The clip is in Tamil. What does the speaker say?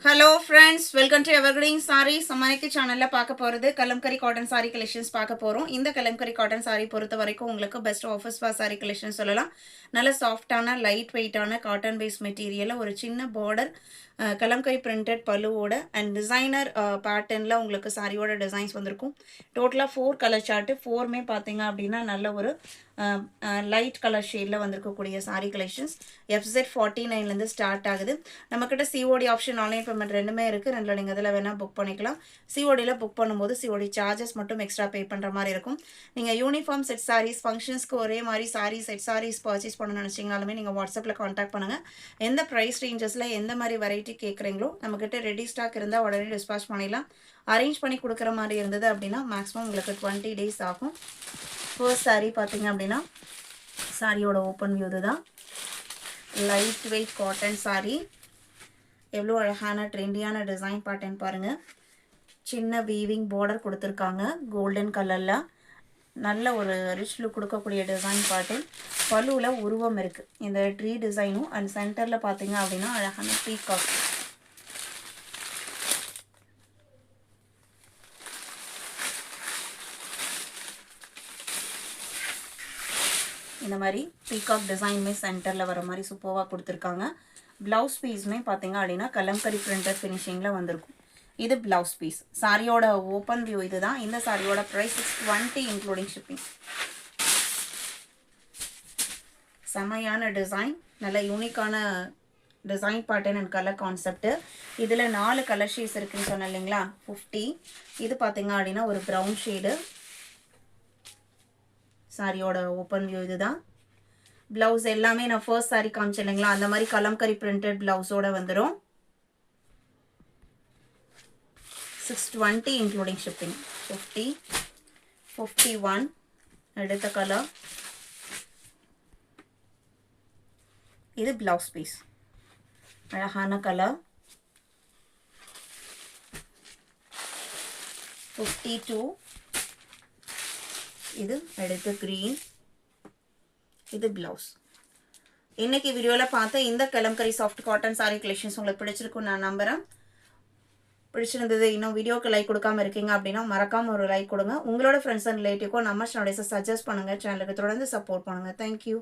Hello friends, welcome to Evergreen Sarees. நம்மளுக்கு சேனலில் பார்க்க போகிறது கலம்கரி காட்டன் சாரீ கலெக்ஷன்ஸ் பார்க்க போகிறோம். இந்த கலம்கரி காட்டன் சாரீ பொறுத்த வரைக்கும் உங்களுக்கு best offers for sari collection சொல்லலாம். நல்ல சாஃப்டான லைட் வெயிட்டான காட்டன் பேஸ் மெட்டீரியலில் ஒரு சின்ன பார்டர் கலம்கரி பிரிண்டட் பல்லுவோட அண்ட் டிசைனர் பேட்டர்னில் உங்களுக்கு சாரியோட டிசைன்ஸ் வந்திருக்கும். டோட்டலாக 4 கலர் சார்ட்டு, 4மே பார்த்தீங்க அப்படின்னா நல்ல ஒரு லைட் கலர் ஷேடில் வந்திருக்கக்கூடிய சாரீ கலெக்ஷன்ஸ். FZ49லேருந்து ஸ்டார்ட் ஆகுது. நம்மக்கிட்ட சிஓடி ஆப்ஷன், ஆன்லைன் பேமெண்ட் ரெண்டுமே இருக்குது. ரெண்டில் நீங்கள் இதில் வேணால் புக் பண்ணிக்கலாம். சிஓடியில் புக் பண்ணும்போது சிஓடி சார்ஜஸ் மட்டும் எக்ஸ்ட்ரா பே பண்ணுற மாதிரி இருக்கும். நீங்கள் யூனிஃபார்ம் செட் சாரீஸ், ஃபங்க்ஷன்ஸ்க்கு ஒரே மாதிரி செட் சாரீஸ் பர்ச்சேஸ் பண்ணணும்னு நினச்சிங்கனாலுமே நீங்கள் வாட்ஸ்அப்பில் காண்டாக்ட் பண்ணுங்கள். எந்த ப்ரைஸ் ரேஞ்சஸில் எந்த மாதிரி வெரைட்டி கேட்குறீங்களோ நம்மக்கிட்ட ரெடி ஸ்டாக் இருந்தால் உடனே டிஸ்பாச் பண்ணிடலாம். அரேஞ்ச் பண்ணி கொடுக்குற மாதிரி இருந்தது அப்படின்னா மேக்ஸிமம் உங்களுக்கு 20 days ஆகும். ஃபர்ஸ்ட் சாரீ பார்த்தீங்க அப்படின்னா சாரியோட ஓப்பன் வியூ தான். Light weight cotton sari. எவ்வளோ அழகான ட்ரெண்டியான டிசைன் பேட்டர்ன் பாருங்கள். சின்ன வீவிங் பார்டர் கொடுத்துருக்காங்க கோல்டன் கலரில். நல்ல ஒரு ரிச் லுக் கொடுக்கக்கூடிய டிசைன் பேட்டர்ன். பல்லுவில் உருவம் இருக்குது. இந்த ட்ரீ டிசைனும் அண்ட் சென்டரில் பார்த்தீங்க அப்படின்னா அழகான பீகாக். இந்த மாதிரி பீகாக் டிசைனுமே சென்டரில் வர மாதிரி சூப்பராக கொடுத்துருக்காங்க. ப்ளவுஸ் பீஸுமே பார்த்தீங்க அப்படின்னா கலம்கரி பிரிண்டட் ஃபினிஷிங்கில் வந்திருக்கும். இது ப்ளவுஸ் பீஸ். சாரியோட ஓப்பன் வியூ இது தான். இந்த சாரியோட ப்ரைஸ் 620 இன்க்ளூடிங் ஷிப்பிங். செமையான டிசைன், நல்ல யூனிக்கான design pattern and colour concept. இதில் 4 கலர் ஷேட்ஸ் இருக்குன்னு சொன்னேன் இல்லைங்களா, 50. இது பார்த்தீங்க அப்படின்னா ஒரு ப்ரௌன் ஷேடு. சாரியோட ஓப்பன் வியூ இது தான். ப்ளவுஸ் எல்லாமே நான் ஃபர்ஸ்ட் சாரி காமிச்சேன் இல்லைங்களா, அந்த மாதிரி கலம்கரி பிரிண்டட் ப்ளவுஸோட வந்துடும். 620 இன்க்ளூடிங் ஷிப்பிங். 50, 51 அடுத்த கலர். இது ப்ளவுஸ் பீஸ், அழகான கலர். 52 இது அடுத்து க்ரீன். இது ப்ளவுஸ். இன்னைக்கு வீடியோவில் பார்த்த இந்த kalamkari soft cotton sari collections உங்களுக்கு பிடிச்சிருக்கும் நான் நம்புகிறேன். பிடிச்சிருந்தது, இன்னும் வீடியோக்கு லைக் கொடுக்காம இருக்கீங்க அப்படின்னா மறக்காமல் ஒரு லைக் கொடுங்க. உங்களோட ஃப்ரெண்ட்ஸ் அண்ட் ரிலேட்டிவ்க்கும் நம்ம சேனலை சஜஸ்ட் பண்ணுங்கள். சேனலுக்கு தொடர்ந்து சப்போர்ட் பண்ணுங்கள். தேங்க்யூ.